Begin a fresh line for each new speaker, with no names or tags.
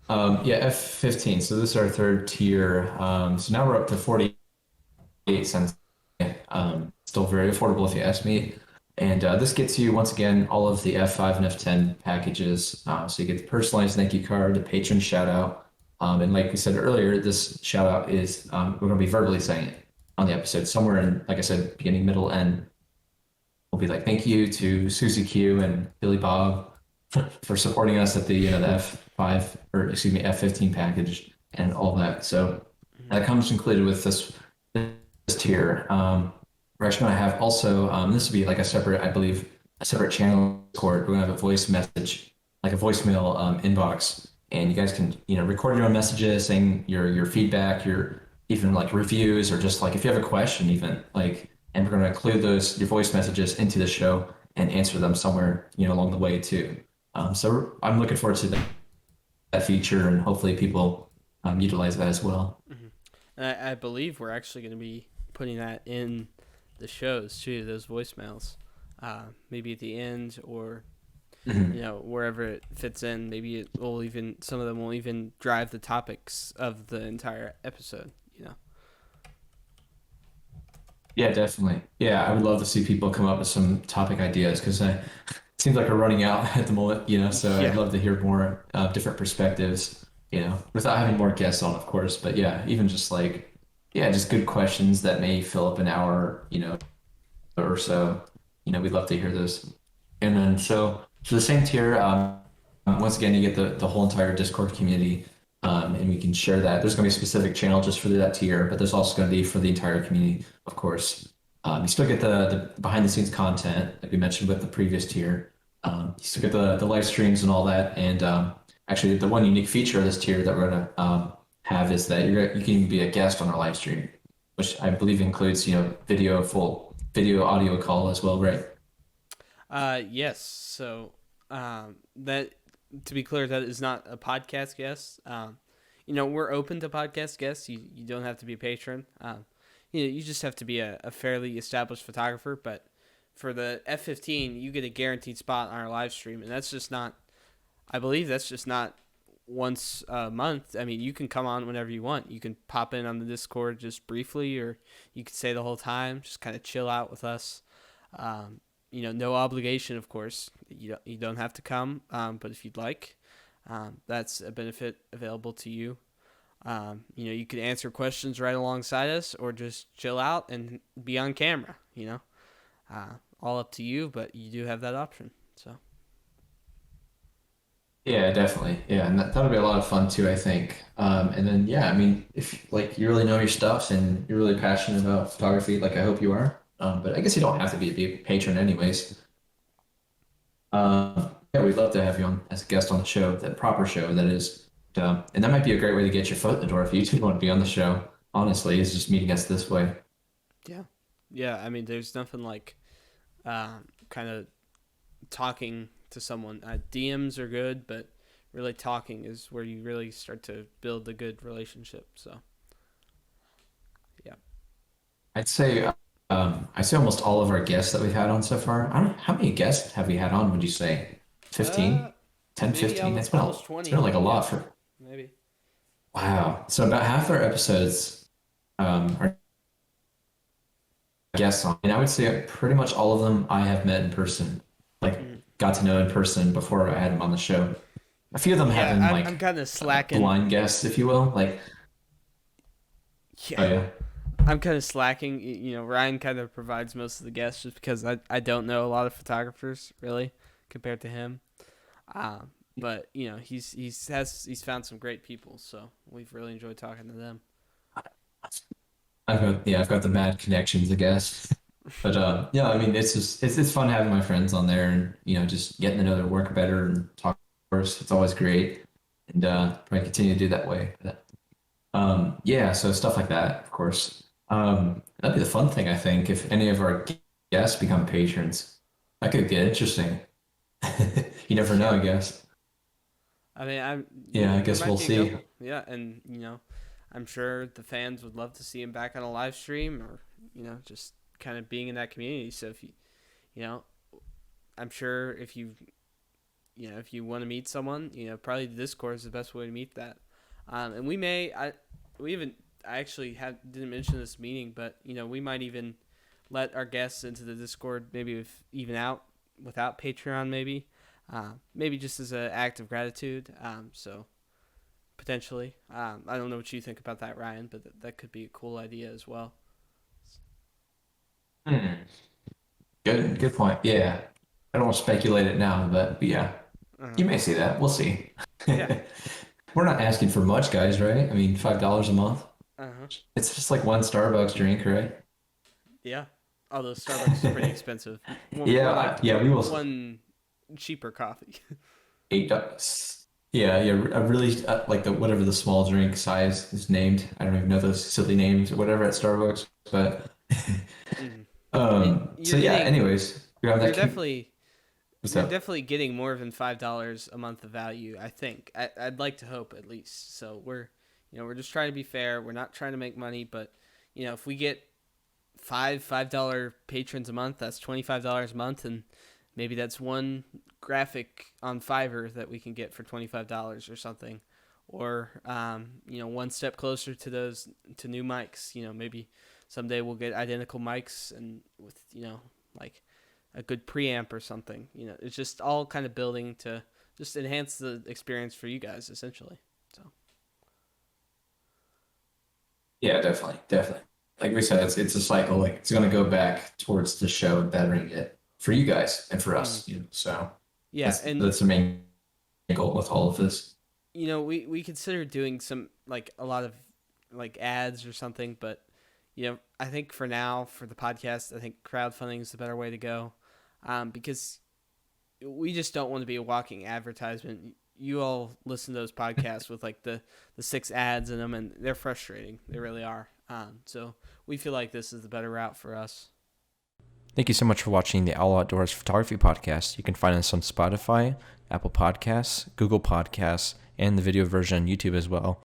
Yeah, F15. So this is our third tier. So now we're up to 48 cents. Still very affordable if you ask me. And this gets you, once again, all of the F5 and F10 packages. So you get the personalized thank you card, the patron shout out. And like we said earlier, this shout out is, we're going to be verbally saying it on the episode. Somewhere in, like I said, beginning, middle, end, we'll be like, thank you to Susie Q and Billy Bob for supporting us at the F5, or excuse me, F15 package and all that. So
Mhm.
that comes included with this tier. We're actually going to have also, this will be like a separate, I believe, a separate channel Discord. We're going to have a voice message, like a voicemail inbox, and you guys can, record your own messages, saying your feedback, your even like reviews, or just like if you have a question, even like, and we're going to include those your voice messages into the show and answer them somewhere, along the way too. So I'm looking forward to that feature, and hopefully people utilize that as well.
Mhm. And I believe we're actually going to be putting that in the shows too. Those voicemails, maybe at the end or
Mhm.
wherever it fits in. Maybe it will even some of them will even drive the topics of the entire episode.
Yeah, definitely. Yeah, I would love to see people come up with some topic ideas because it seems like we're running out at the moment, so I'd
Yeah.
love to hear more different perspectives, without having more guests on, of course. But yeah, even just like, yeah, just good questions that may fill up an hour, or so. We'd love to hear those. And then so for the same tier, once again, you get the whole entire Discord community, and we can share that. There's going to be a specific channel just for that tier, but there's also going to be for the entire community, of course. You still get the behind the scenes content, like we mentioned with the previous tier. You still get the live streams and all that. And actually, the one unique feature of this tier that we're going to have is that you can be a guest on our live stream, which I believe includes, full video audio call as well, right?
Yes. So that to be clear, that is not a podcast guest. We're open to podcast guests. You don't have to be a patron. You just have to be a fairly established photographer. But for the F15, you get a guaranteed spot on our live stream, and that's just not. I believe that's just not once a month. I mean, you can come on whenever you want. You can pop in on the Discord just briefly, or you could stay the whole time. Just kind of chill out with us. No obligation, of course. You don't have to come, but if you'd like, that's a benefit available to you. You could answer questions right alongside us, or just chill out and be on camera. All up to you, but you do have that option. So
Yeah, definitely. Yeah, and that'll be a lot of fun too, I think. And then yeah, I mean, if like you really know your stuff and you're really passionate about photography, like I hope you are. But I guess you don't have to be a patron anyways. Yeah, we'd love to have you on as a guest on the show, the proper show that is. And that might be a great way to get your foot in the door if you do want to be on the show. Honestly, is just meeting us this way.
yeah, yeah. I mean, there's nothing like kind of talking to someone. DMs are good, but really talking is where you really start to build a good relationship. So yeah.
I'd say almost all of our guests that we've had on so far. I don't how many guests have we had on, would you say?
Uh,
15? 10,
maybe
15?
almost
It's been
20.
like a lot
Yeah,
for
maybe.
wow. So about half our episodes are guests on. And I would say pretty much all of them I have met in person. Like
Mm.
got to know in person before I had them on the show. A few of them have
Yeah,
been
I'm
like
kind of slacking.
blind guests, if you will. Like,
Yeah,
oh yeah.
I'm kind of slacking. Ryan kind of provides most of the guests just because I don't know a lot of photographers really compared to him. But he's found some great people, so we've really enjoyed talking to them.
I've got the mad connections, I guess. But yeah, I mean, it's fun having my friends on there, and just getting to know their work better and talk first. It's always great, and probably continue to do that way. But, yeah, so stuff like that, of course. That'd be the fun thing, I think, if any of our guests become patrons. That could get interesting. You never know,
Yeah,
I guess.
I mean,
Yeah, I
there
guess
might
we'll
be a
see.
couple. Yeah, and I'm sure the fans would love to see him back on a live stream, or just kind of being in that community. So if you know, I'm sure if you if you want to meet someone, probably the Discord is the best way to meet that. And we may, we even, I actually didn't mention this meeting, but we might even let our guests into the Discord, maybe even out without Patreon, maybe just as an act of gratitude. So potentially, I don't know what you think about that, Ryan, but that could be a cool idea as well.
Hmm. Good point. Yeah. I don't want to speculate it now, but yeah,
Uh,
you may see that. We'll see.
yeah.
We're not asking for much, guys, right? I mean, $5 a month.
Uh-huh.
It's just like one Starbucks drink, right?
Yeah. Although Starbucks is pretty expensive. More
Yeah,
like
yeah, we will.
one cheaper coffee.
$8. Yeah, yeah, a really like the whatever the small drink size is named. I don't even know those silly names or whatever at Starbucks, but
Mhm. I mean,
so yeah. Anyways, grab
you're
that.
definitely
What's
you're
up?
definitely getting more than $5 a month of value. I think. I'd like to hope at least. So we're just trying to be fair. We're not trying to make money, but if we get $5 patrons a month, that's $25 a month, and maybe that's one graphic on Fiverr that we can get for $25 or something, or one step closer to those to new mics. Maybe someday we'll get identical mics and with like a good preamp or something. It's just all kind of building to just enhance the experience for you guys essentially. So
Yeah, definitely, definitely. Like we said, it's a cycle. Like it's gonna go back towards the show bettering it for you guys and for
mhm.
us. So
Yeah, and
that's the main goal with all of this.
we considered doing some like a lot of like ads or something, but I think for now for the podcast, I think crowdfunding is the better way to go, because we just don't want to be a walking advertisement. You all listen to those podcasts with like the six ads in them, and they're frustrating. They really are. So we feel like this is the better route for us.
Thank you so much for watching the All Outdoors Photography Podcast. You can find us on Spotify, Apple Podcasts, Google Podcasts, and the video version on YouTube as well.